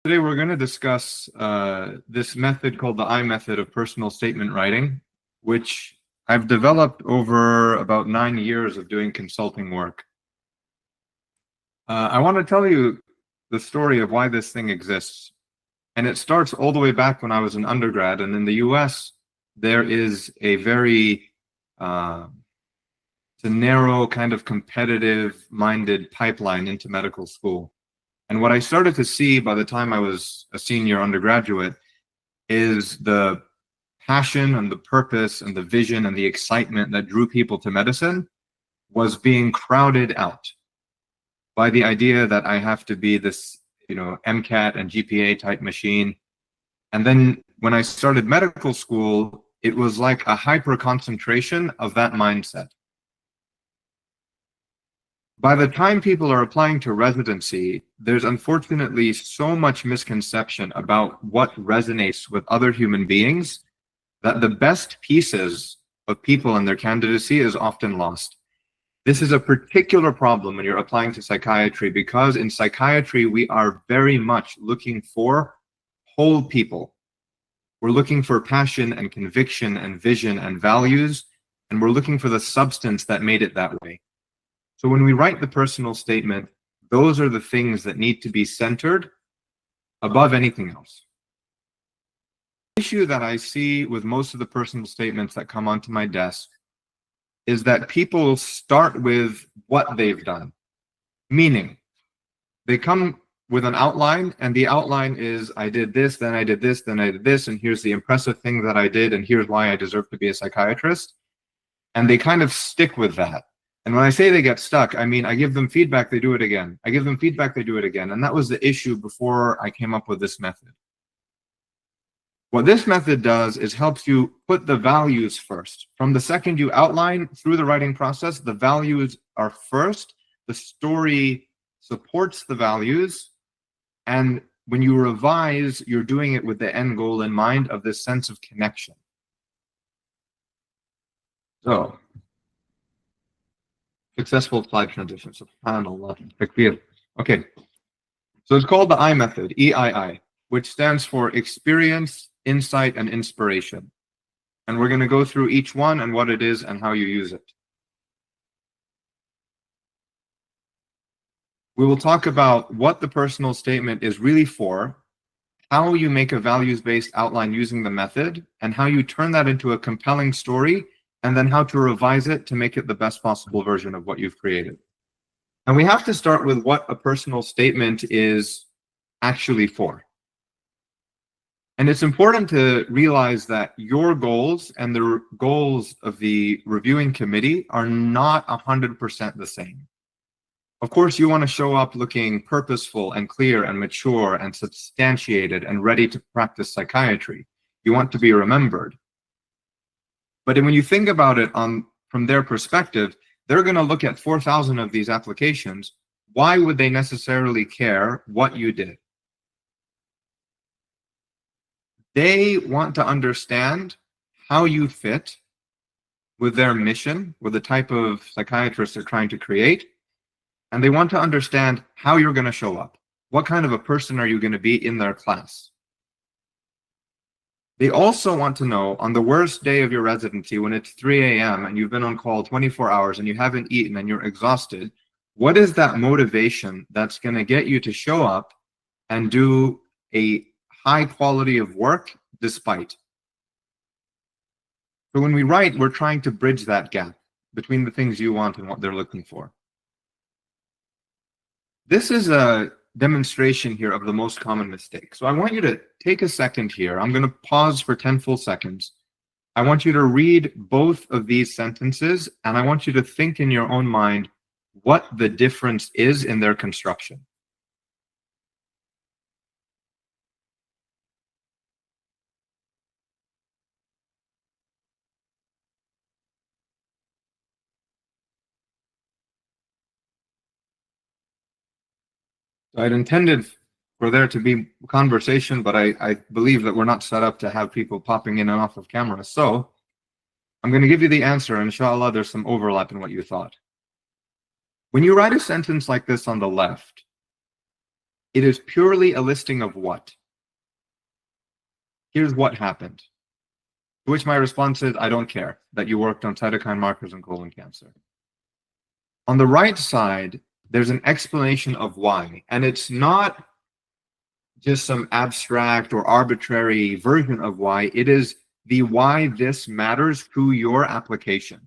Today we're going to discuss this method called the I method of personal statement writing, which I've developed over about 9 years of doing consulting work. I want to tell you the story of why this thing exists. And it starts all the way back when I was an undergrad. And in the US, there is a very it's a narrow kind of competitive-minded pipeline into medical school. And what I started to see by the time I was a senior undergraduate is the passion and the purpose and the vision and the excitement that drew people to medicine was being crowded out by the idea that I have to be this, MCAT and GPA type machine. And then when I started medical school, it was like a hyper concentration of that mindset. By the time people are applying to residency, there's unfortunately so much misconception about what resonates with other human beings that the best pieces of people and their candidacy is often lost. This is a particular problem when you're applying to psychiatry, because in psychiatry, we are very much looking for whole people. We're looking for passion and conviction and vision and values, and we're looking for the substance that made it that way. So when we write the personal statement, those are the things that need to be centered above anything else. The issue that I see with most of the personal statements that come onto my desk is that people start with what they've done. Meaning, they come with an outline, and the outline is, I did this, then I did this, then I did this, and here's the impressive thing that I did, and here's why I deserve to be a psychiatrist. And they kind of stick with that. And when I say they get stuck, I mean, I give them feedback, they do it again. I give them feedback, they do it again. And that was the issue before I came up with this method. What this method does is helps you put the values first. From the second you outline through the writing process, the values are first. The story supports the values. And when you revise, you're doing it with the end goal in mind of this sense of connection. So, successful slide transition. SubhanAllah. Okay. So it's called the I method, EII, which stands for experience, insight, and inspiration. And we're going to go through each one and what it is and how you use it. We will talk about what the personal statement is really for, how you make a values-based outline using the method, and how you turn that into a compelling story, and then how to revise it to make it the best possible version of what you've created. And we have to start with what a personal statement is actually for. And it's important to realize that your goals and the goals of the reviewing committee are not 100% the same. Of course, you want to show up looking purposeful and clear and mature and substantiated and ready to practice psychiatry. You want to be remembered. But when you think about it from their perspective, they're going to look at 4,000 of these applications. Why would they necessarily care what you did? They want to understand how you fit with their mission, with the type of psychiatrist they're trying to create. And they want to understand how you're going to show up. What kind of a person are you going to be in their class? They also want to know, on the worst day of your residency, when it's 3 a.m. and you've been on call 24 hours and you haven't eaten and you're exhausted, what is that motivation that's going to get you to show up and do a high quality of work despite? So when we write, we're trying to bridge that gap between the things you want and what they're looking for. This is a demonstration here of the most common mistake. So I want you to take a second here. I'm going to pause for 10 full seconds. I want you to read both of these sentences, and I want you to think in your own mind what the difference is in their construction. I'd intended for there to be conversation, but I believe that we're not set up to have people popping in and off of camera. So I'm going to give you the answer, and inshallah, there's some overlap in what you thought. When you write a sentence like this on the left, It is purely a listing of what. Here's what happened. To which my response is, I don't care that you worked on cytokine markers in colon cancer. On the right side, there's an explanation of why, and it's not just some abstract or arbitrary version of why. It is the why this matters to your application.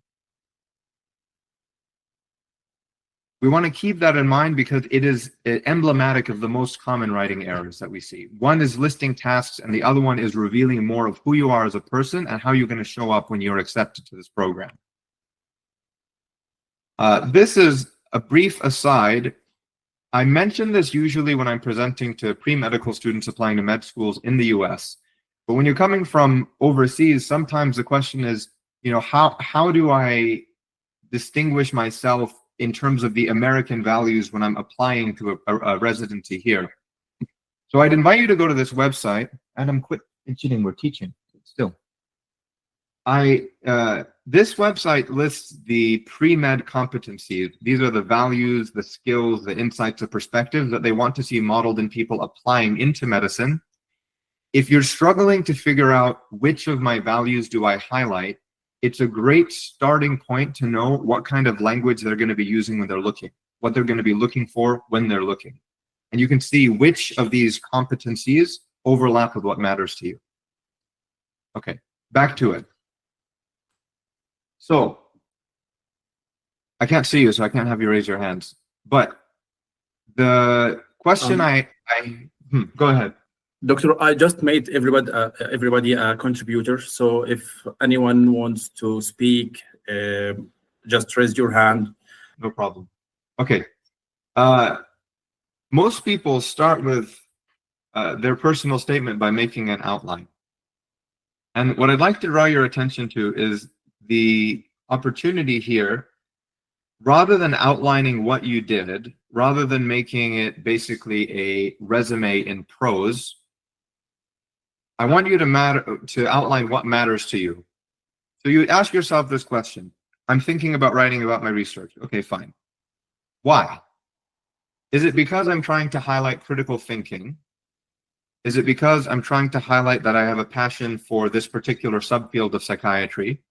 We want to keep that in mind because it is emblematic of the most common writing errors that we see. One is listing tasks, and the other one is revealing more of who you are as a person and how you're going to show up when you're accepted to this program. This is a brief aside. I mention this usually when I'm presenting to pre-medical students applying to med schools in the US. But when you're coming from overseas, sometimes the question is, you know, how do I distinguish myself in terms of the American values when I'm applying to a residency here? So I'd invite you to go to this website, and I'm quit cheating, we're teaching still. This website lists the pre-med competencies. These are the values, the skills, the insights, the perspectives that they want to see modeled in people applying into medicine. If you're struggling to figure out which of my values do I highlight, it's a great starting point to know what kind of language they're going to be using when they're looking, what they're going to be looking for when they're looking. And you can see which of these competencies overlap with what matters to you. Okay, back to it. So, I can't see you, so I can't have you raise your hands. But the question go ahead. Doctor, I just made everybody a contributor. So if anyone wants to speak, just raise your hand. No problem. Okay. Most people start with their personal statement by making an outline. And what I'd like to draw your attention to is the opportunity here, rather than outlining what you did, rather than making it basically a resume in prose, I want you to outline what matters to you. So you ask yourself this question. I'm thinking about writing about my research. Okay, fine. Why? Is it because I'm trying to highlight critical thinking? Is it because I'm trying to highlight that I have a passion for this particular subfield of psychiatry?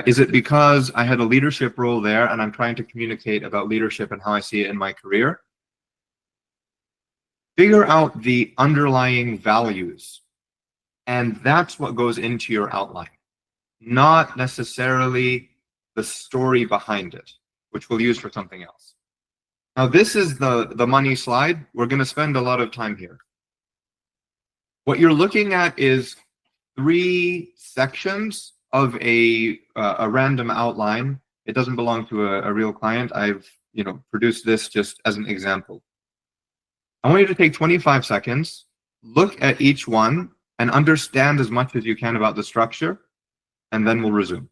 Is it because I had a leadership role there and I'm trying to communicate about leadership and how I see it in my career? Figure out the underlying values. And that's what goes into your outline, not necessarily the story behind it, which we'll use for something else. Now, this is the money slide. We're going to spend a lot of time here. What you're looking at is 3 sections of a random outline. It doesn't belong to a real client. I've produced this just as an example. I want you to take 25 seconds, look at each one, and understand as much as you can about the structure, and then we'll resume.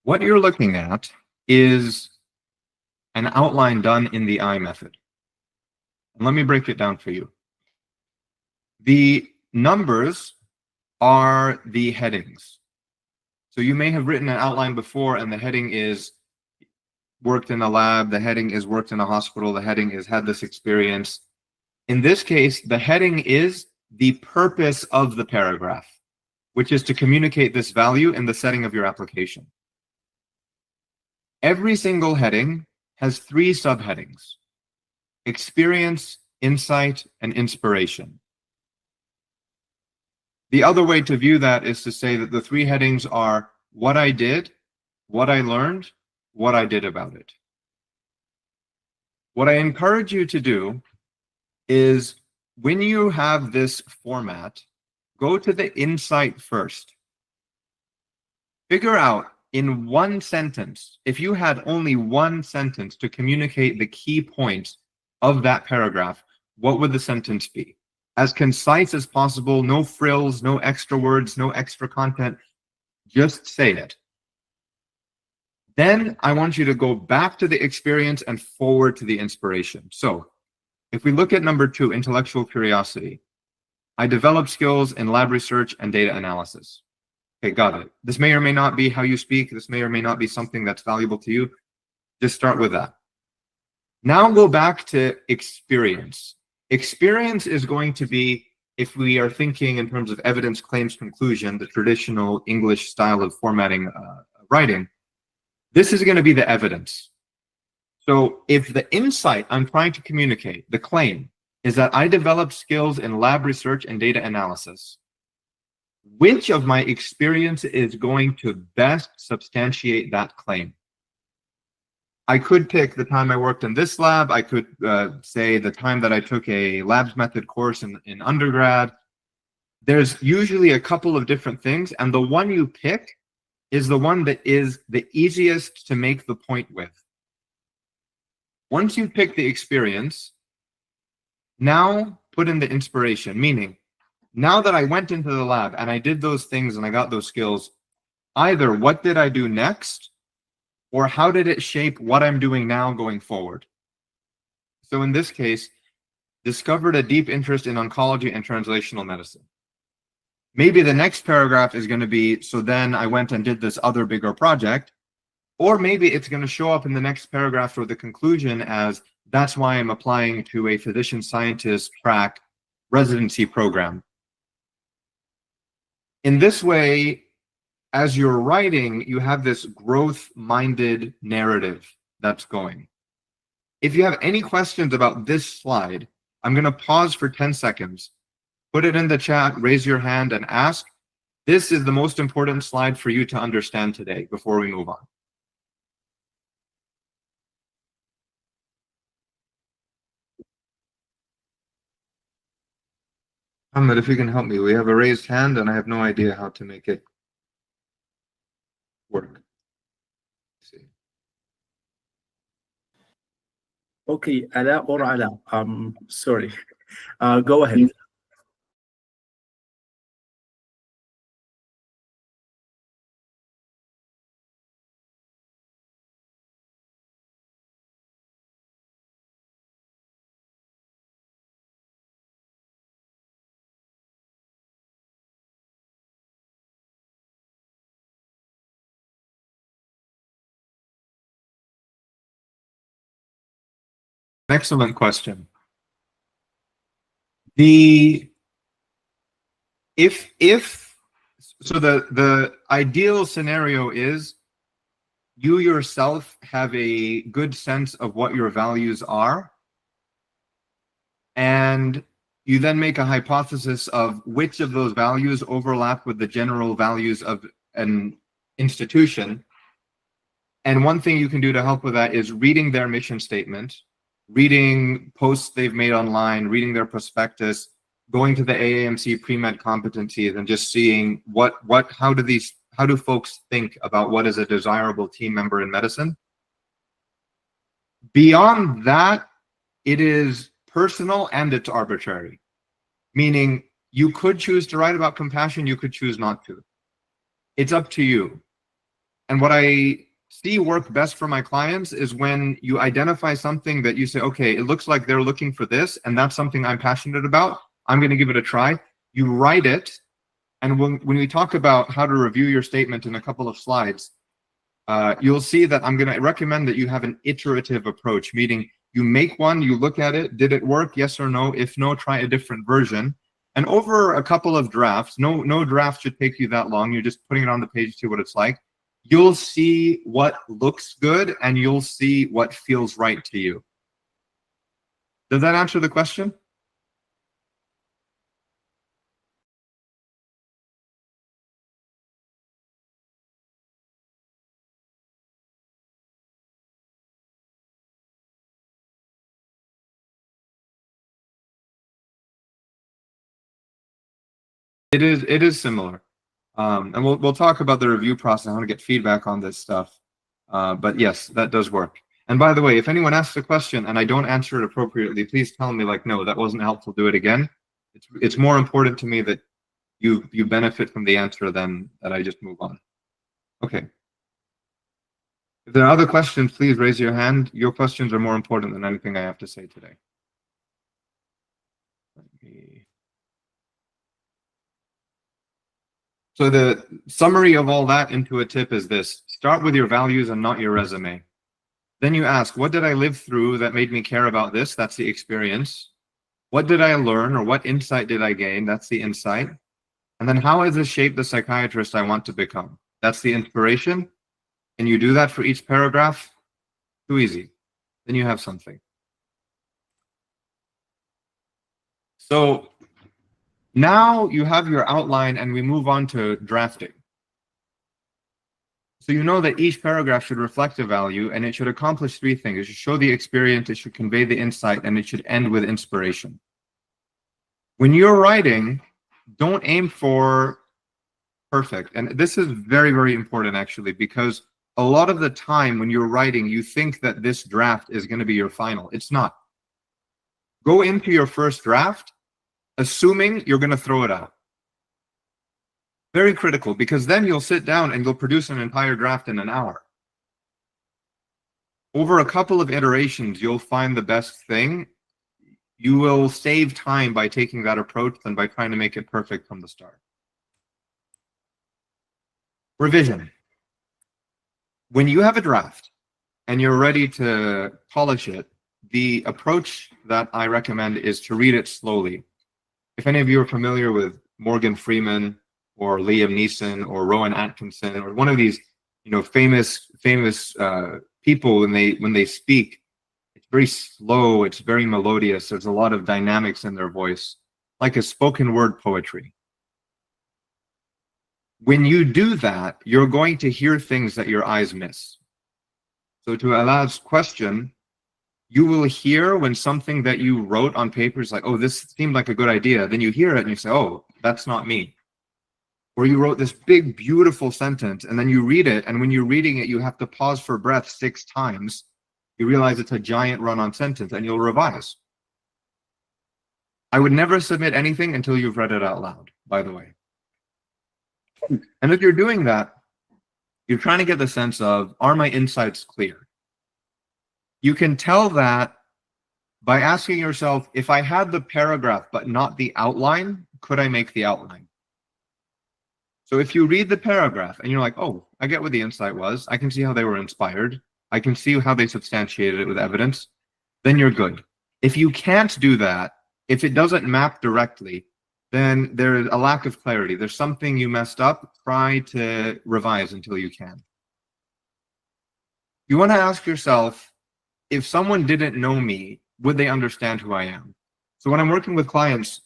What you're looking at is an outline done in the I method. And let me break it down for you. The numbers are the headings. So you may have written an outline before and the heading is worked in a lab, the heading is worked in a hospital, the heading is had this experience. In this case, the heading is the purpose of the paragraph, which is to communicate this value in the setting of your application. Every single heading has 3 subheadings: experience, insight, and inspiration. The other way to view that is to say that the 3 headings are what I did, what I learned, what I did about it. What I encourage you to do is, when you have this format, go to the insight first. Figure out in 1 sentence, if you had only 1 sentence to communicate the key points of that paragraph, what would the sentence be? as concise as possible, no frills, no extra words, no extra content, just say it. Then I want you to go back to the experience and forward to the inspiration. So if we look at number 2, intellectual curiosity, I develop skills in lab research and data analysis. Okay, got it. This may or may not be how you speak. This may or may not be something that's valuable to you. Just start with that. Now go back to experience. Experience is going to be, if we are thinking in terms of evidence, claims, conclusion, the traditional English style of formatting writing, this is going to be the evidence. So if the insight I'm trying to communicate, the claim, is that I developed skills in lab research and data analysis, which of my experience is going to best substantiate that claim? I could pick the time I worked in this lab. I could say the time that I took a labs method course in undergrad. There's usually a couple of different things, and the one you pick is the one that is the easiest to make the point with. Once you pick the experience, now put in the inspiration, meaning now that I went into the lab and I did those things and I got those skills, either what did I do next, or how did it shape what I'm doing now going forward? So in this case, discovered a deep interest in oncology and translational medicine. Maybe the next paragraph is going to be, so then I went and did this other bigger project. Or maybe it's going to show up in the next paragraph or the conclusion as, that's why I'm applying to a physician scientist track residency program. In this way, as you're writing, you have this growth-minded narrative that's going. If you have any questions about this slide, I'm going to pause for 10 seconds, put it in the chat, raise your hand and ask. This is the most important slide for you to understand today before we move on. Mohammed, if you can help me, we have a raised hand and I have no idea how to make it work. Let's see. Okay, Ala or Ala? Sorry. Go ahead. Excellent question. The ideal scenario is you yourself have a good sense of what your values are, and you then make a hypothesis of which of those values overlap with the general values of an institution. And one thing you can do to help with that is reading their mission statement, reading posts they've made online, reading their prospectus, going to the AAMC pre-med competencies and just seeing how do folks think about what is a desirable team member in medicine. Beyond that, it is personal and it's arbitrary, meaning you could choose to write about compassion, you could choose not to. It's up to you. And what I see work best for my clients is when you identify something that you say, okay, it looks like they're looking for this, and that's something I'm passionate about. I'm going to give it a try. You write it, and when we talk about how to review your statement in a couple of slides, you'll see that I'm going to recommend that you have an iterative approach, meaning you make one, you look at it, did it work, yes or no? If no, try a different version. And over a couple of drafts, no draft should take you that long. You're just putting it on the page to see what it's like. You'll see what looks good and you'll see what feels right to you. Does that answer the question? It is similar. And we'll talk about the review process. I want to get feedback on this stuff. But yes, that does work. And by the way, if anyone asks a question and I don't answer it appropriately, please tell me, like, no, that wasn't helpful, do it again. It's more important to me that you benefit from the answer than that I just move on. Okay. If there are other questions, please raise your hand. Your questions are more important than anything I have to say today. So the summary of all that into a tip is this: start with your values and not your resume. Then you ask, what did I live through that made me care about this? That's the experience. What did I learn, or what insight did I gain? That's the insight. And then how has this shaped the psychiatrist I want to become? That's the inspiration. And you do that for each paragraph. Too easy. Then you have something. So now you have your outline, and we move on to drafting. So you know that each paragraph should reflect a value, and it should accomplish three things. It should show the experience, it should convey the insight, and it should end with inspiration. When you're writing, don't aim for perfect. And this is very, very important, actually, because a lot of the time when you're writing, you think that this draft is going to be your final. It's not. Go into your first draft assuming you're going to throw it out. Very critical, because then you'll sit down and you'll produce an entire draft in an hour. Over a couple of iterations, you'll find the best thing. You will save time by taking that approach than by trying to make it perfect from the start. Revision. When you have a draft and you're ready to polish it, the approach that I recommend is to read it slowly. If any of you are familiar with Morgan Freeman or Liam Neeson or Rowan Atkinson or one of these, famous people, when they speak, it's very slow, it's very melodious. There's a lot of dynamics in their voice, like a spoken word poetry. When you do that, you're going to hear things that your eyes miss. So to Alad's question, you will hear when something that you wrote on paper is like, oh, this seemed like a good idea. Then you hear it and you say, oh, that's not me. Or you wrote this big, beautiful sentence, and then you read it, and when you're reading it, you have to pause for breath 6 times. You realize it's a giant run-on sentence, and you'll revise. I would never submit anything until you've read it out loud, by the way. And if you're doing that, you're trying to get the sense of, are my insights clear? You can tell that by asking yourself, if I had the paragraph but not the outline, could I make the outline? So if you read the paragraph and you're like, oh, I get what the insight was, I can see how they were inspired, I can see how they substantiated it with evidence, then you're good. If you can't do that, if it doesn't map directly, then there's a lack of clarity. There's something you messed up. Try to revise until you can. You want to ask yourself, if someone didn't know me, would they understand who I am? So when I'm working with clients,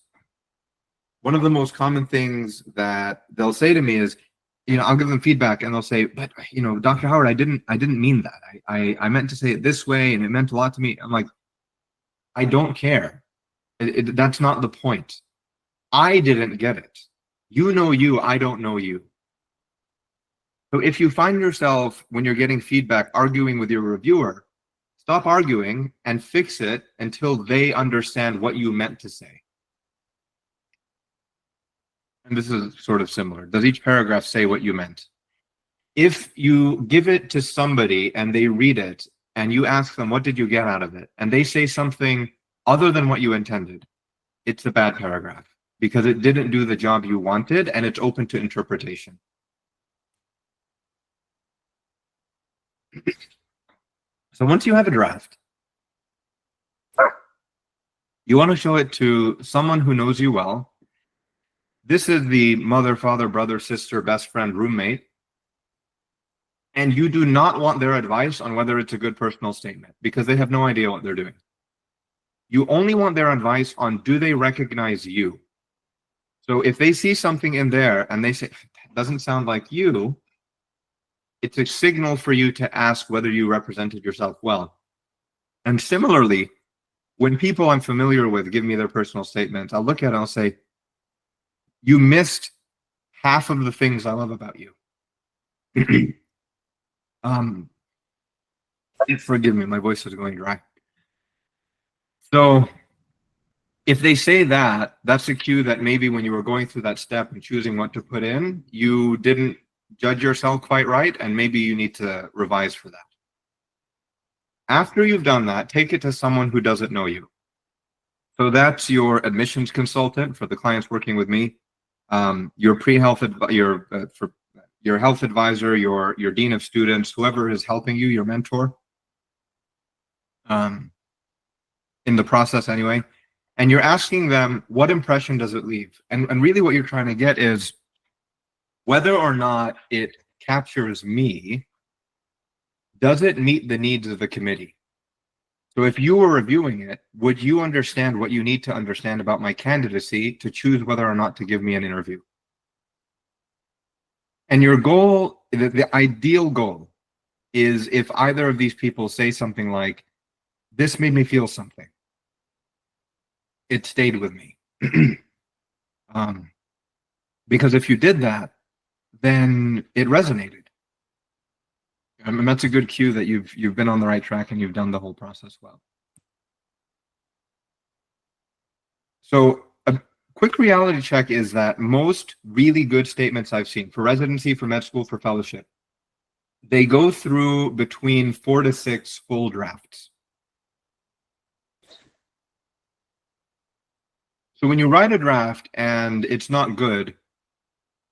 one of the most common things that they'll say to me is, I'll give them feedback and they'll say, but, Dr. Howard, I didn't mean that. I meant to say it this way and it meant a lot to me. I'm like, I don't care. That's not the point. I didn't get it. You know you, I don't know you. So if you find yourself, when you're getting feedback, arguing with your reviewer, stop arguing and fix it until they understand what you meant to say. And this is sort of similar. Does each paragraph say what you meant? If you give it to somebody and they read it and you ask them, what did you get out of it? And they say something other than what you intended, it's a bad paragraph because it didn't do the job you wanted and it's open to interpretation. So once you have a draft, you want to show it to someone who knows you well. This is the mother, father, brother, sister, best friend, roommate. And you do not want their advice on whether it's a good personal statement because they have no idea what they're doing. You only want their advice on, do they recognize you? So if they see something in there and they say, that doesn't sound like you, it's a signal for you to ask whether you represented yourself well. And similarly, when people I'm familiar with give me their personal statements, I'll look at it and I'll say, you missed half of the things I love about you. Forgive me, my voice is going dry. So If they say that, that's a cue that maybe when you were going through that step and choosing what to put in, you didn't judge yourself quite right, and maybe you need to revise for that. After you've done that, take it to someone who doesn't know you. So that's your admissions consultant for the clients working with me, your pre-health, your health advisor, your dean of students, whoever is helping you, your mentor, in the process anyway. And you're asking them, what impression does it leave? And really what you're trying to get is whether or not it captures me, does it meet the needs of the committee? So if you were reviewing it, would you understand what you need to understand about my candidacy to choose whether or not to give me an interview? And your goal, the ideal goal, is if either of these people say something like, this made me feel something, it stayed with me. Because if you did that, then it resonated. And that's a good cue that you've been on the right track and you've done the whole process well. So a quick reality check is that most really good statements I've seen for residency, for med school, for fellowship, they go through between 4 to 6 full drafts. So when you write a draft and it's not good,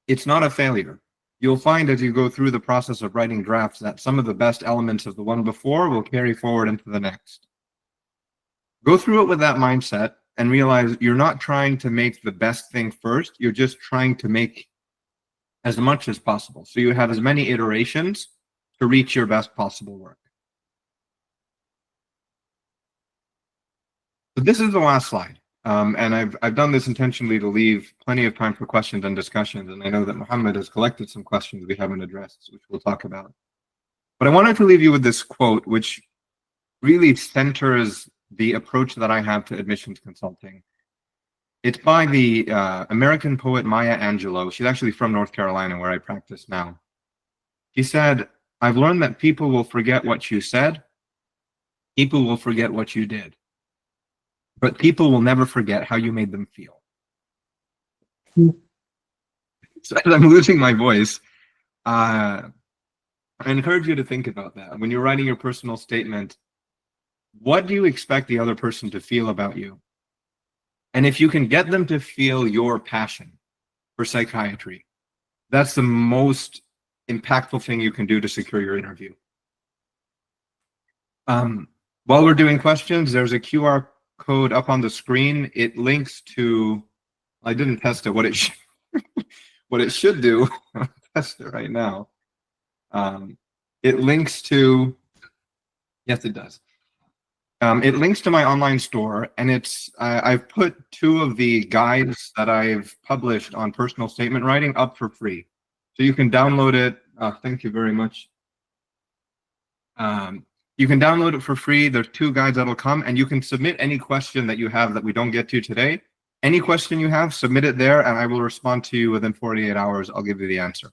it's not a failure. You'll find as you go through the process of writing drafts that some of the best elements of the one before will carry forward into the next. Go through it with that mindset and realize you're not trying to make the best thing first. You're just trying to make as much as possible. So you have as many iterations to reach your best possible work. So this is the last slide. And I've done this intentionally to leave plenty of time for questions and discussions. And I know that Mohammed has collected some questions we haven't addressed, which we'll talk about. But I wanted to leave you with this quote, which really centers the approach that I have to admissions consulting. It's by the American poet Maya Angelou. She's actually from North Carolina, where I practice now. She said, "I've learned that people will forget what you said. People will forget what you did. But people will never forget how you made them feel." So as I'm losing my voice, I encourage you to think about that. When you're writing your personal statement, what do you expect the other person to feel about you? And if you can get them to feel your passion for psychiatry, that's the most impactful thing you can do to secure your interview. While we're doing questions, there's a QR code up on the screen. It links to, I didn't test it, what it should do. I'll test it right now. It links to, yes, it does. It links to my online store, and it's I've put 2 of the guides that I've published on personal statement writing up for free. So you can download it. Thank you very much. You can download it for free. There's 2 guides that'll come, and you can submit any question that you have that we don't get to today. Any question you have, submit it there, and I will respond to you within 48 hours. I'll give you the answer.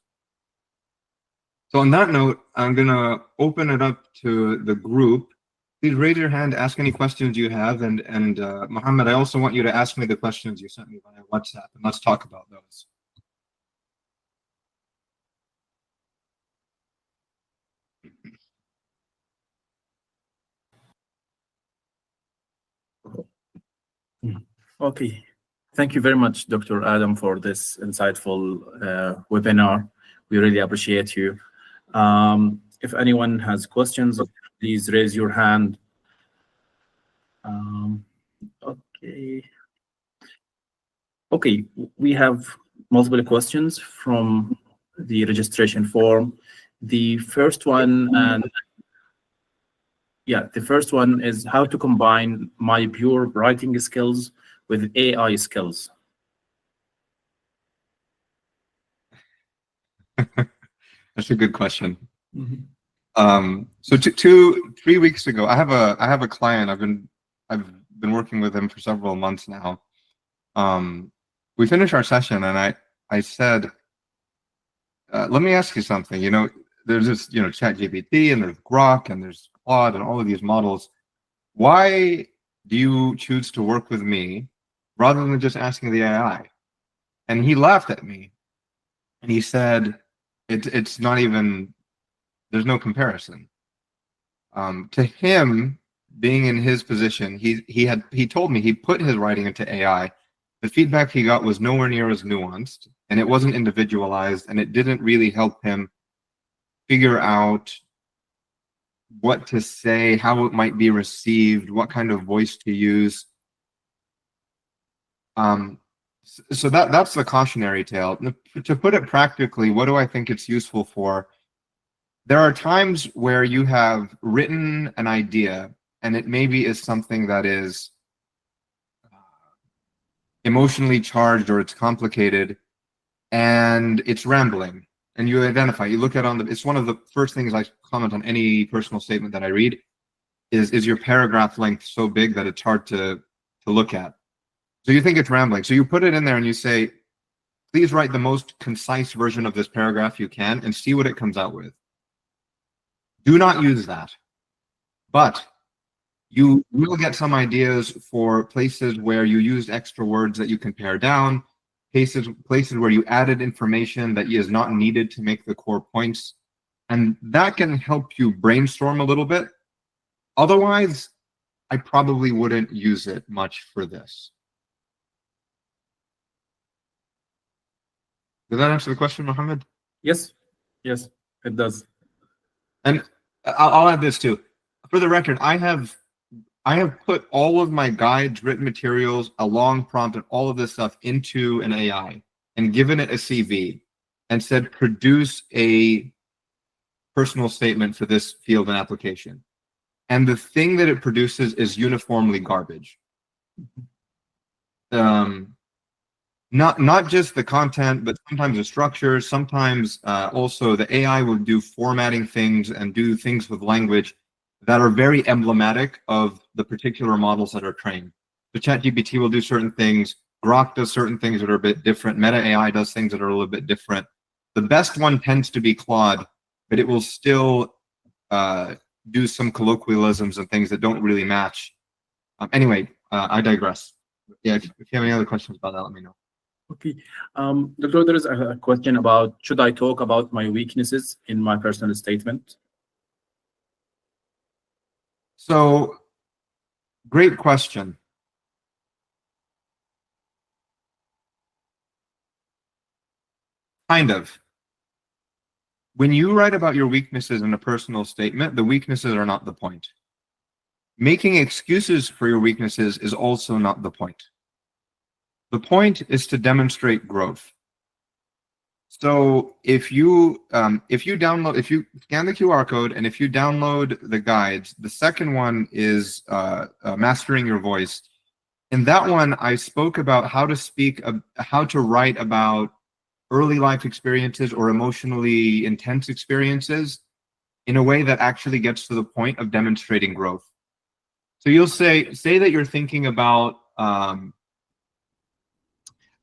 So on that note, I'm going to open it up to the group. Please raise your hand, ask any questions you have, and Mohammed, I also want you to ask me the questions you sent me via WhatsApp, and let's talk about those. Okay. Thank you very much, Dr. Adam, for this insightful webinar. We really appreciate you. If anyone has questions, please raise your hand. Okay, we have multiple questions from the registration form. The first one, the first one is how to combine my pure writing skills with AI skills. That's a good question. Mm-hmm. So 3 weeks ago, I have a client. I've been working with him for several months now. We finished our session, and I said, let me ask you something. You know, there's this, ChatGPT, and there's Grok, and there's Claude, and all of these models. Why do you choose to work with me? rather than just asking the AI. And he laughed at me and he said, it's not even, there's no comparison. To him, being in his position, he told me he put his writing into AI. The feedback he got was nowhere near as nuanced, and it wasn't individualized, and it didn't really help him figure out what to say, how it might be received, what kind of voice to use. So that's the cautionary tale. To put it practically, what do I think it's useful for? There are times where you have written an idea, and it maybe is something that is emotionally charged or it's complicated, and it's rambling. And you identify, you look at it's one of the first things I comment on any personal statement that I read is your paragraph length so big that it's hard to look at. So you think it's rambling. So you put it in there and you say, please write the most concise version of this paragraph you can and see what it comes out with. Do not use that. But you will get some ideas for places where you used extra words that you can pare down, places where you added information that is not needed to make the core points. And that can help you brainstorm a little bit. Otherwise, I probably wouldn't use it much for this. Did that answer the question, Mohammed? Yes, yes, it does. And I'll add this too. For the record, I have put all of my guides, written materials, a long prompt, and all of this stuff into an AI and given it a CV and said, produce a personal statement for this field and application. And the thing that it produces is uniformly garbage. Not just the content, but sometimes the structure, sometimes also the AI will do formatting things and do things with language that are very emblematic of the particular models that are trained. So ChatGPT will do certain things, Grok does certain things that are a bit different, Meta AI does things that are a little bit different. The best one tends to be Claude, but it will still do some colloquialisms and things that don't really match. Anyway, I digress. Yeah, if you have any other questions about that, let me know. Okay. Doctor, there is a question about, should I talk about my weaknesses in my personal statement? So, great question. Kind of. When you write about your weaknesses in a personal statement, the weaknesses are not the point. Making excuses for your weaknesses is also not the point. The point is to demonstrate growth. So if you scan the QR code and if you download the guides, the second one is mastering your voice. In that one, I spoke about how to write about early life experiences or emotionally intense experiences in a way that actually gets to the point of demonstrating growth. So you'll say that you're thinking about,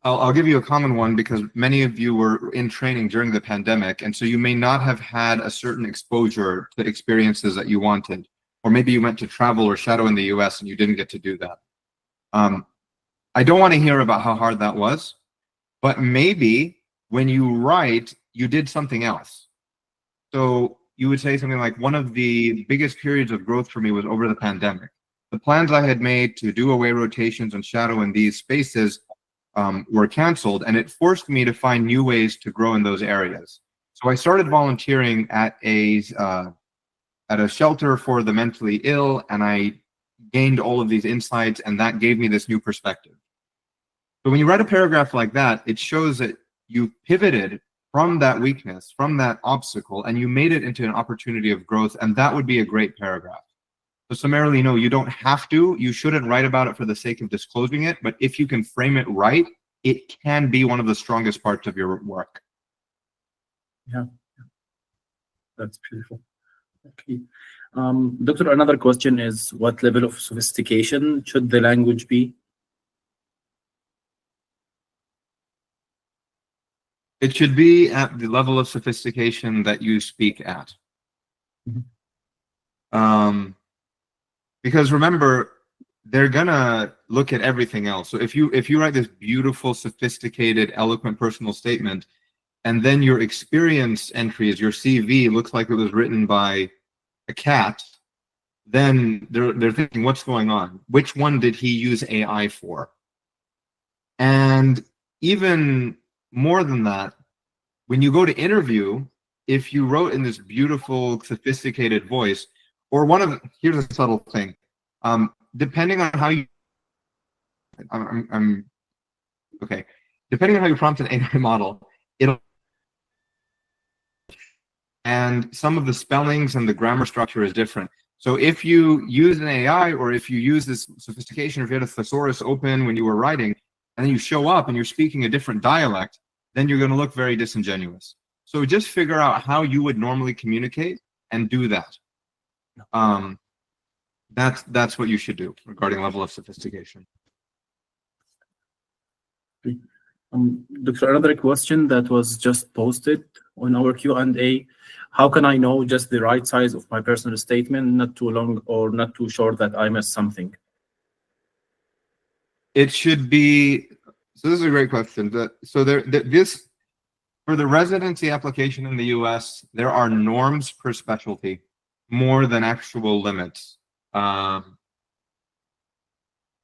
I'll give you a common one because many of you were in training during the pandemic, and so you may not have had a certain exposure to experiences that you wanted, or maybe you went to travel or shadow in the US and you didn't get to do that. I don't want to hear about how hard that was, but maybe when you write, you did something else. So you would say something like, one of the biggest periods of growth for me was over the pandemic. The plans I had made to do away rotations and shadow in these spaces were canceled, and it forced me to find new ways to grow in those areas. So I started volunteering at a shelter for the mentally ill, and I gained all of these insights, and that gave me this new perspective. So when you write a paragraph like that, it shows that you pivoted from that weakness, from that obstacle, and you made it into an opportunity of growth, and that would be a great paragraph. So summarily, no, you don't have to. You shouldn't write about it for the sake of disclosing it, but if you can frame it right, it can be one of the strongest parts of your work. Yeah, that's beautiful. Okay. Doctor, another question is, what level of sophistication should the language be? It should be at the level of sophistication that you speak at. Mm-hmm. Because remember, they're gonna look at everything else. So if you write this beautiful, sophisticated, eloquent personal statement, and then your experience entries, your CV looks like it was written by a cat, then they're thinking, what's going on? Which one did he use AI for? And even more than that, when you go to interview, if you wrote in this beautiful, sophisticated voice, or here's a subtle thing, depending on how you, I'm okay, depending on how you prompt an AI model, and some of the spellings and the grammar structure is different. So if you use an AI, or if you use this sophistication, or if you had a thesaurus open when you were writing, and then you show up and you're speaking a different dialect, then you're going to look very disingenuous. So just figure out how you would normally communicate and do that. That's what you should do regarding level of sophistication. Doctor, another question that was just posted on our Q&A. How can I know just the right size of my personal statement, not too long or not too short that I missed something? It should be, so this is a great question. This, for the residency application in the US, there are norms per specialty more than actual limits. So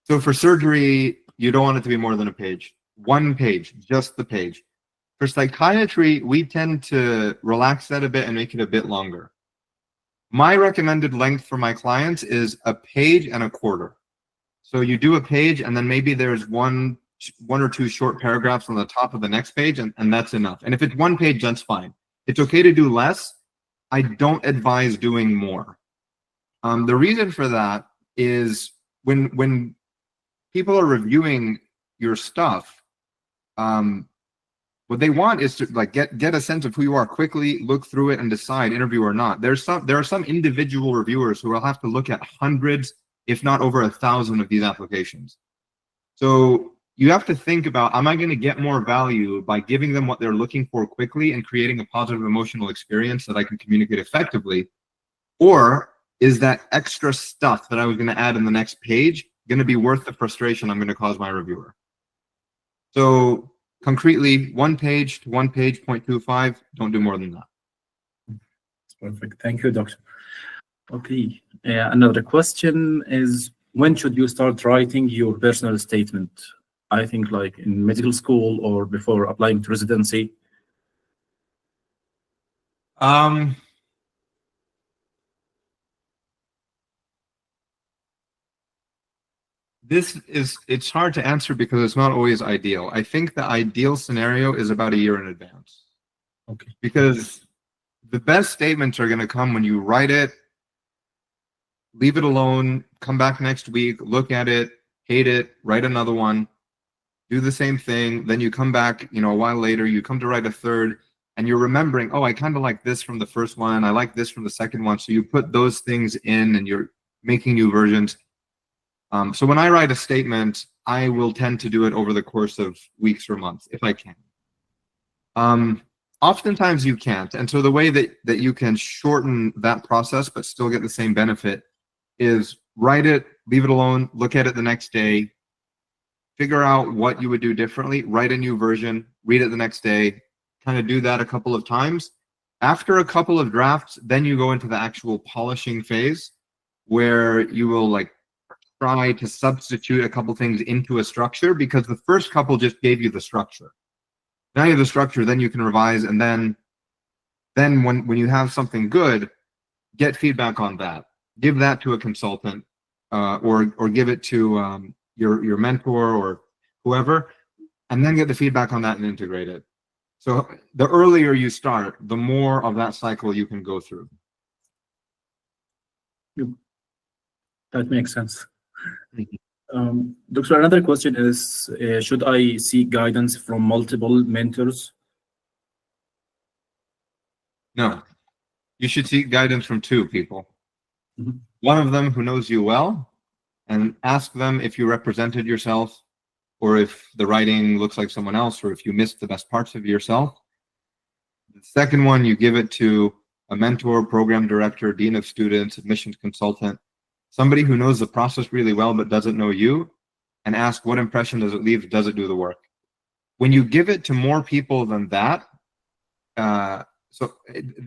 for surgery, you don't want it to be more than a page. 1 page, just the page. For psychiatry, we tend to relax that a bit and make it a bit longer. My recommended length for my clients is a page and a quarter. So you do a page, and then maybe there's one or two short paragraphs on the top of the next page, and that's enough. And if it's 1 page, that's fine. It's okay to do less. I don't advise doing more. The reason for that is when people are reviewing your stuff, what they want is to like get a sense of who you are quickly, look through it, and decide interview or not. There are some individual reviewers who will have to look at hundreds, if not over 1,000 of these applications. So you have to think about, am I going to get more value by giving them what they're looking for quickly and creating a positive emotional experience that I can communicate effectively? Or is that extra stuff that I was going to add in the next page going to be worth the frustration I'm going to cause my reviewer? So concretely, 1 page to 1 page, 0.25, don't do more than that. That's perfect. Thank you, doctor. Okay. Another question is, when should you start writing your personal statement? I think like in medical school or before applying to residency. It's hard to answer because it's not always ideal. I think the ideal scenario is about 1 year in advance. Okay. Because the best statements are going to come when you write it, leave it alone, come back next week, look at it, hate it, write another one, do the same thing. Then you come back, a while later, you come to write a third, and you're remembering, oh, I kind of like this from the first one. I like this from the second one. So you put those things in and you're making new versions. So when I write a statement, I will tend to do it over the course of weeks or months, if I can. Oftentimes you can't. And so the way that you can shorten that process but still get the same benefit is write it, leave it alone, look at it the next day, figure out what you would do differently, write a new version, read it the next day, kind of do that a couple of times. After a couple of drafts, then you go into the actual polishing phase where you will like try to substitute a couple things into a structure, because the first couple just gave you the structure. Now you have the structure, then you can revise, and then when you have something good, get feedback on that. Give that to a consultant, or give it to your mentor or whoever, and then get the feedback on that and integrate it. So the earlier you start, the more of that cycle you can go through. That makes sense. Doctor, another question is, should I seek guidance from multiple mentors? No, you should seek guidance from 2 people. Mm-hmm. One of them who knows you well, and ask them if you represented yourself, or if the writing looks like someone else, or if you missed the best parts of yourself. The second one, you give it to a mentor, program director, dean of students, admissions consultant, somebody who knows the process really well but doesn't know you, and ask what impression does it leave, does it do the work? When you give it to more people than that,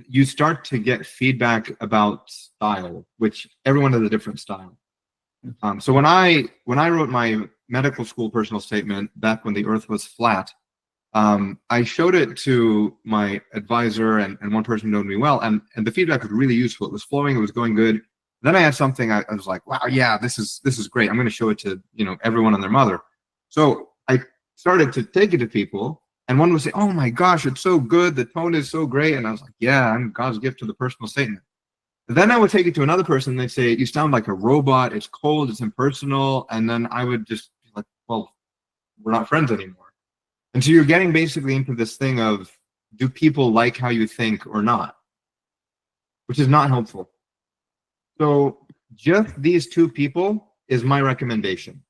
you start to get feedback about style, which everyone has a different style. So when I wrote my medical school personal statement back when the earth was flat, I showed it to my advisor and one person who knew me well, and the feedback was really useful. It was flowing, it was going good. Then I had something, I was like, wow, yeah, this is great. I'm going to show it to, everyone and their mother. So I started to take it to people, and one would say, oh my gosh, it's so good. The tone is so great. And I was like, yeah, I'm God's gift to the personal statement. Then I would take it to another person, and they'd say, you sound like a robot. It's cold, it's impersonal. And then I would just be like, well, we're not friends anymore. And so you're getting basically into this thing of, do people like how you think or not? Which is not helpful. So just these two people is my recommendation.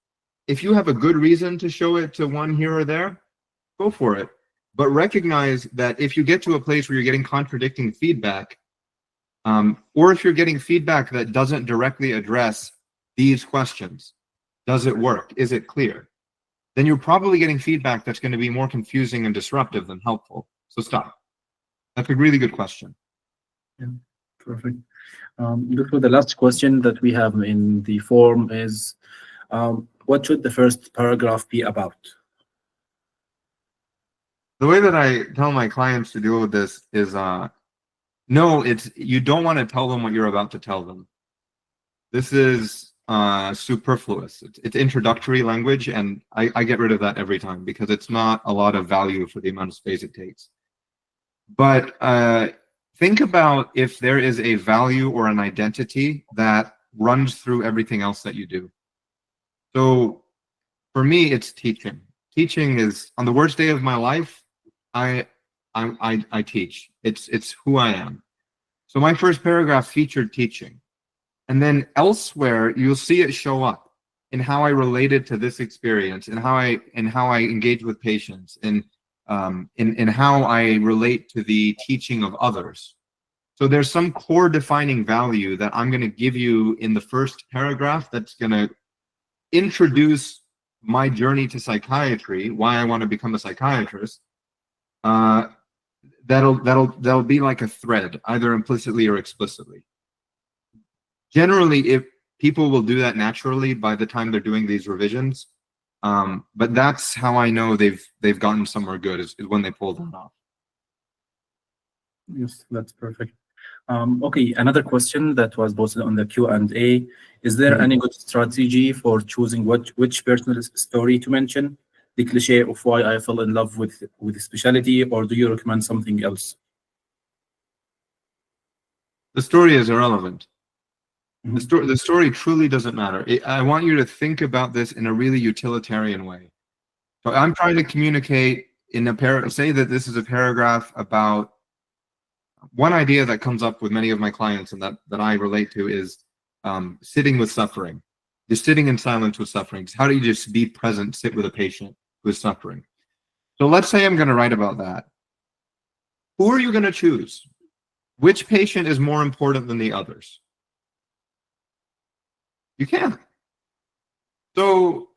If you have a good reason to show it to one here or there, go for it. But recognize that if you get to a place where you're getting contradicting feedback, or if you're getting feedback that doesn't directly address these questions, does it work? Is it clear? Then you're probably getting feedback that's going to be more confusing and disruptive than helpful. So stop. That's a really good question. Yeah, perfect. Doctor, the last question that we have in the form is, what should the first paragraph be about? The way that I tell my clients to deal with this is, no, you don't want to tell them what you're about to tell them. This is superfluous. It's introductory language, and I get rid of that every time because it's not a lot of value for the amount of space it takes. But think about if there is a value or an identity that runs through everything else that you do. So for me, it's teaching. Teaching is, on the worst day of my life, I teach. It's who I am. So my first paragraph featured teaching. And then elsewhere, you'll see it show up in how I related to this experience, and how I engage with patients, and in how I relate to the teaching of others. So there's some core defining value that I'm going to give you in the first paragraph that's going to introduce my journey to psychiatry, why I want to become a psychiatrist. That'll be like a thread, either implicitly or explicitly. Generally, if people will do that naturally by the time they're doing these revisions, but that's how I know they've gotten somewhere good, is when they pull that off. Yes, that's perfect. Okay, another question that was posted on the Q&A: is there any good strategy for choosing which personal story to mention? The cliche of why I fell in love with the specialty, or do you recommend something else? The story is irrelevant. The story truly doesn't matter. I want you to think about this in a really utilitarian way. So I'm trying to communicate in say that this is a paragraph about one idea that comes up with many of my clients and that I relate to is sitting with suffering. Just sitting in silence with suffering. How do you just be present, sit with a patient who is suffering? So let's say I'm going to write about that. Who are you going to choose? Which patient is more important than the others? You can't. So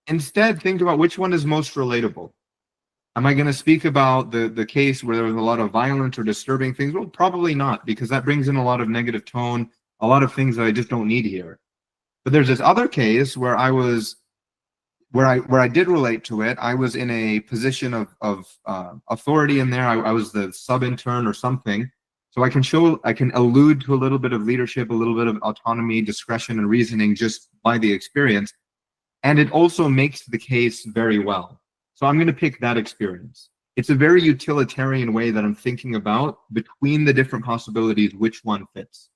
instead, think about which one is most relatable. Am I going to speak about the case where there was a lot of violence or disturbing things? Well, probably not, because that brings in a lot of negative tone, a lot of things that I just don't need here. But there's this other case where I did relate to it. I was in a position of authority in there. I was the sub-intern or something. So I can allude to a little bit of leadership, a little bit of autonomy, discretion, and reasoning just by the experience. And it also makes the case very well. So I'm going to pick that experience. It's a very utilitarian way that I'm thinking about between the different possibilities, which one fits.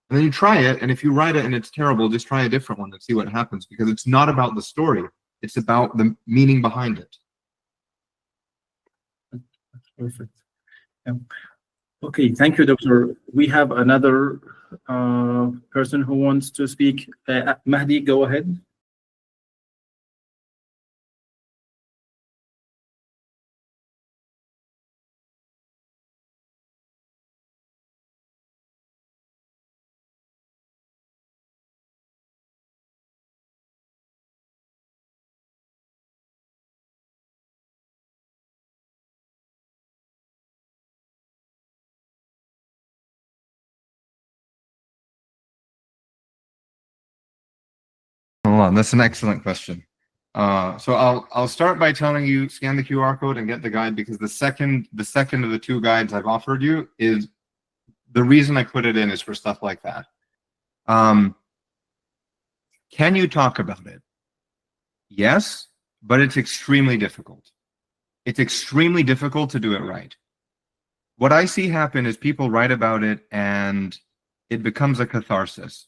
And then you try it, and if you write it and it's terrible, just try a different one and see what happens, because it's not about the story. It's about the meaning behind it. That's perfect. Yeah. Okay, thank you, Doctor. We have another person who wants to speak. Mahdi, go ahead. Allah, that's an excellent question. So I'll start by telling you scan the QR code and get the guide, because the second of the two guides I've offered you is the reason I put it in is for stuff like that. Can you talk about it? Yes, but it's extremely difficult. It's extremely difficult to do it right. What I see happen is people write about it and it becomes a catharsis.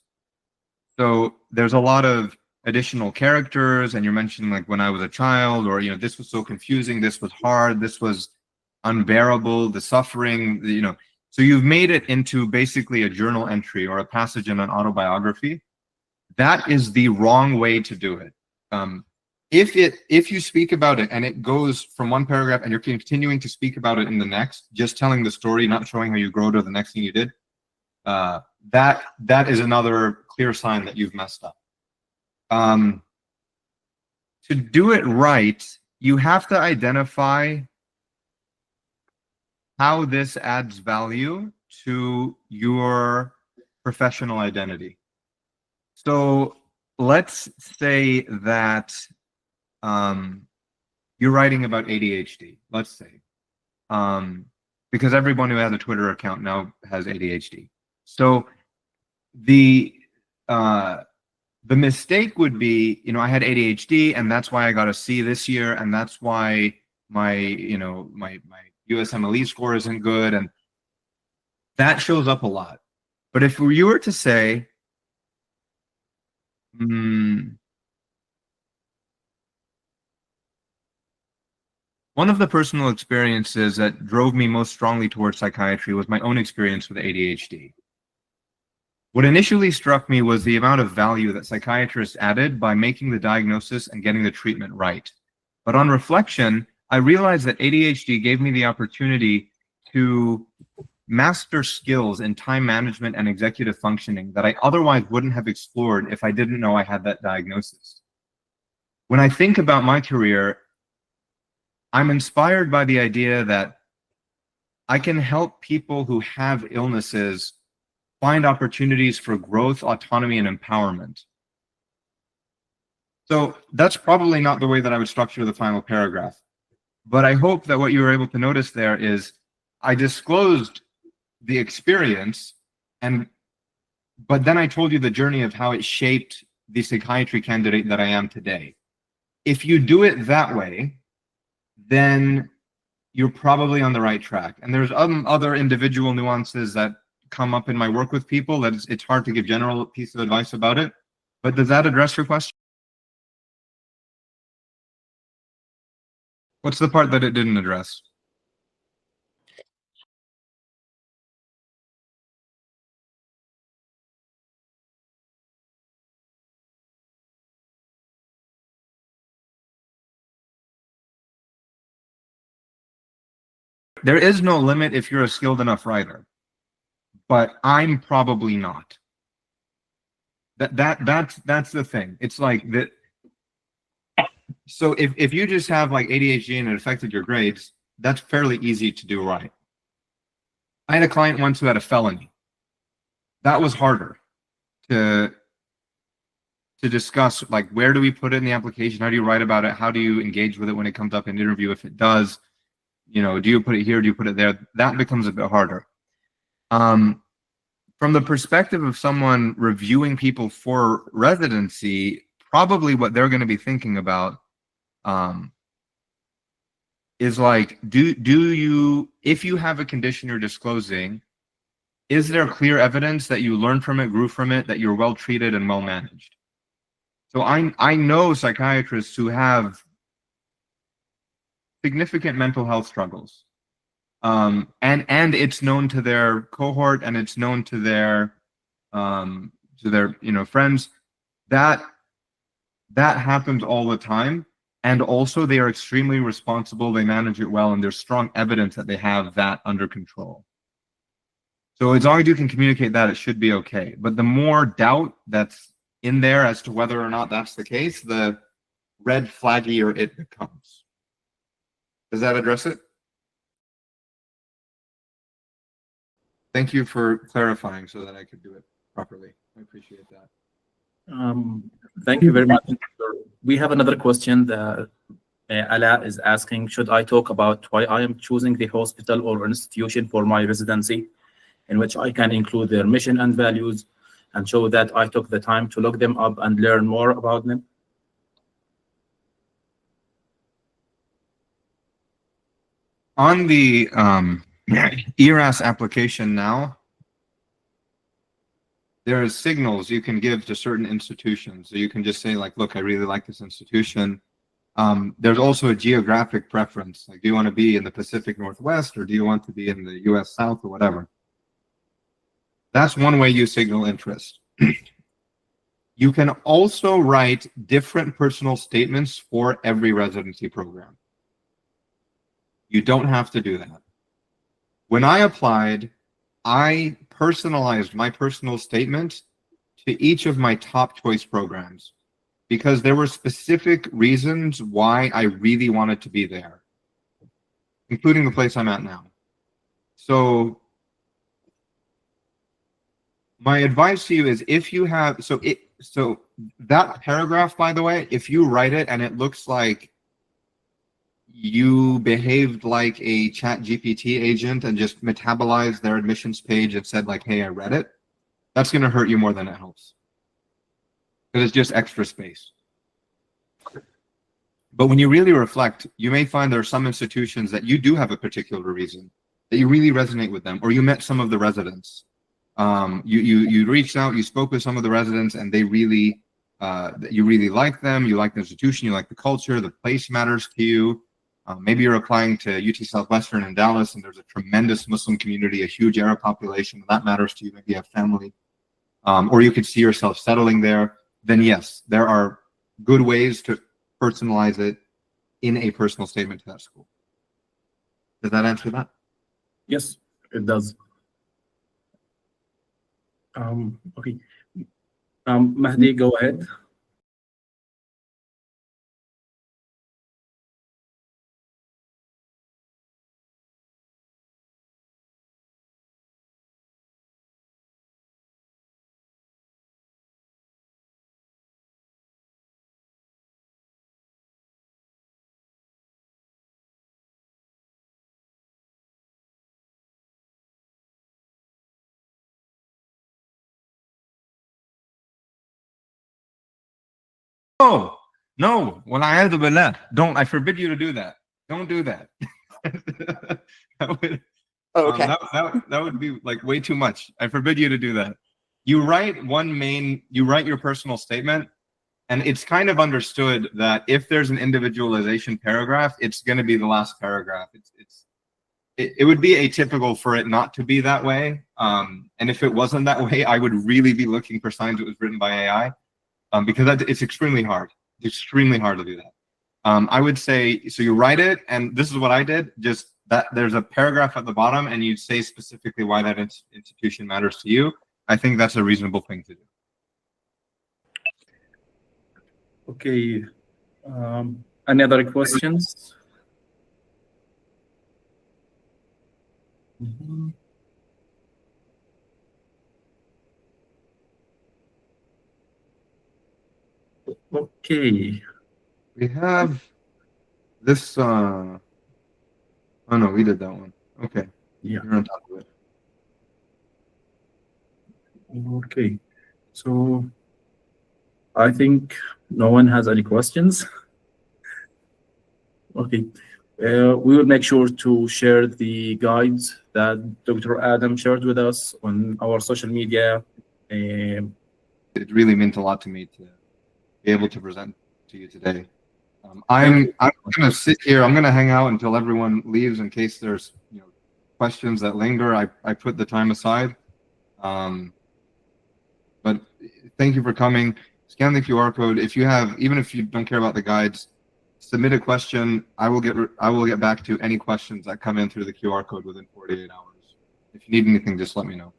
So there's a lot of additional characters, and you're mentioning like when I was a child, or, you know, this was so confusing, this was hard, this was unbearable, the suffering, you know. So you've made it into basically a journal entry or a passage in an autobiography. That is the wrong way to do it. If you speak about it and it goes from one paragraph and you're continuing to speak about it in the next, just telling the story, not showing how you grow to the next thing you did, that is another clear sign that you've messed up. To do it right, you have to identify how this adds value to your professional identity. So let's say that you're writing about ADHD, let's say, because everyone who has a Twitter account now has ADHD. So the mistake would be, you know, I had ADHD and that's why I got a C this year, and that's why my USMLE score isn't good, and that shows up a lot. But if you were to say, one of the personal experiences that drove me most strongly towards psychiatry was my own experience with ADHD. What initially struck me was the amount of value that psychiatrists added by making the diagnosis and getting the treatment right. But on reflection, I realized that ADHD gave me the opportunity to master skills in time management and executive functioning that I otherwise wouldn't have explored if I didn't know I had that diagnosis. When I think about my career, I'm inspired by the idea that I can help people who have illnesses find opportunities for growth, autonomy, and empowerment. So that's probably not the way that I would structure the final paragraph. But I hope that what you were able to notice there is I disclosed the experience, but then I told you the journey of how it shaped the psychiatry candidate that I am today. If you do it that way, then you're probably on the right track. And there's other individual nuances that come up in my work with people that it's hard to give general piece of advice about it. But does that address your question? What's the part that it didn't address? There is no limit if you're a skilled enough writer, but I'm probably not. That's the thing. It's like that. So if you just have like ADHD and it affected your grades, that's fairly easy to do right. I had a client once who had a felony. That was harder to discuss, like, where do we put it in the application? How do you write about it? How do you engage with it when it comes up in interview? If it does, you know, do you put it here? Do you put it there? That becomes a bit harder. From the perspective of someone reviewing people for residency, probably what they're going to be thinking about is like, do you, if you have a condition you're disclosing, is there clear evidence that you learned from it, grew from it, that you're well treated and well managed? So I know psychiatrists who have significant mental health struggles, and it's known to their cohort, and it's known to their friends. That happens all the time, and also they are extremely responsible. They manage it well, and there's strong evidence that they have that under control. So as long as you can communicate that, it should be okay. But the more doubt that's in there as to whether or not that's the case, the red flaggier it becomes. Does that address it? Thank you for clarifying so that I could do it properly. I appreciate that. Thank you very much. We have another question that Ala is asking, should I talk about why I am choosing the hospital or institution for my residency, in which I can include their mission and values and show that I took the time to look them up and learn more about them? On the ERAS application now, there are signals you can give to certain institutions. So you can just say like, look, I really like this institution. There's also a geographic preference. Like, do you want to be in the Pacific Northwest or do you want to be in the US South or whatever? That's one way you signal interest. You can also write different personal statements for every residency program. You don't have to do that. When I applied, I personalized my personal statement to each of my top choice programs because there were specific reasons why I really wanted to be there, including the place I'm at now. So my advice to you is if you have, so that paragraph, by the way, if you write it and it looks like you behaved like a ChatGPT agent and just metabolized their admissions page and said like, hey, I read it, that's going to hurt you more than it helps. Because it's just extra space. But when you really reflect, you may find there are some institutions that you do have a particular reason, that you really resonate with them, or you met some of the residents. You reached out, you spoke with some of the residents, and they really, you really like them, you like the institution, you like the culture, the place matters to you. Maybe you're applying to UT Southwestern in Dallas, and there's a tremendous Muslim community, a huge Arab population, and that matters to you. Maybe you have family, or you could see yourself settling there. Then yes, there are good ways to personalize it in a personal statement to that school. Does that answer that? Yes, it does. Okay. Mahdi, go ahead. No, no. Wal'ayadu billah. Don't. I forbid you to do that. Don't do that. That would, Okay. that would be like way too much. I forbid you to do that. You write your personal statement, and it's kind of understood that if there's an individualization paragraph, it's going to be the last paragraph. It would be atypical for it not to be that way. And if it wasn't that way, I would really be looking for signs it was written by AI. Because it's extremely hard. It's extremely hard to do that. I would say, so you write it, and this is what I did, just that there's a paragraph at the bottom, and you say specifically why that institution matters to you. I think that's a reasonable thing to do. Okay. Any other questions? Okay. We have this. Oh no, we did that one. Okay. Yeah. You're on top of it. Okay. So I think no one has any questions. Okay. We will make sure to share the guides that Dr. Adam shared with us on our social media. It really meant a lot to me to be able to present to you today. I'm going to sit here. I'm going to hang out until everyone leaves in case there's questions that linger. I put the time aside. But thank you for coming. Scan the QR code. If you have, even if you don't care about the guides, submit a question. I will get back to any questions that come in through the QR code within 48 hours. If you need anything, just let me know.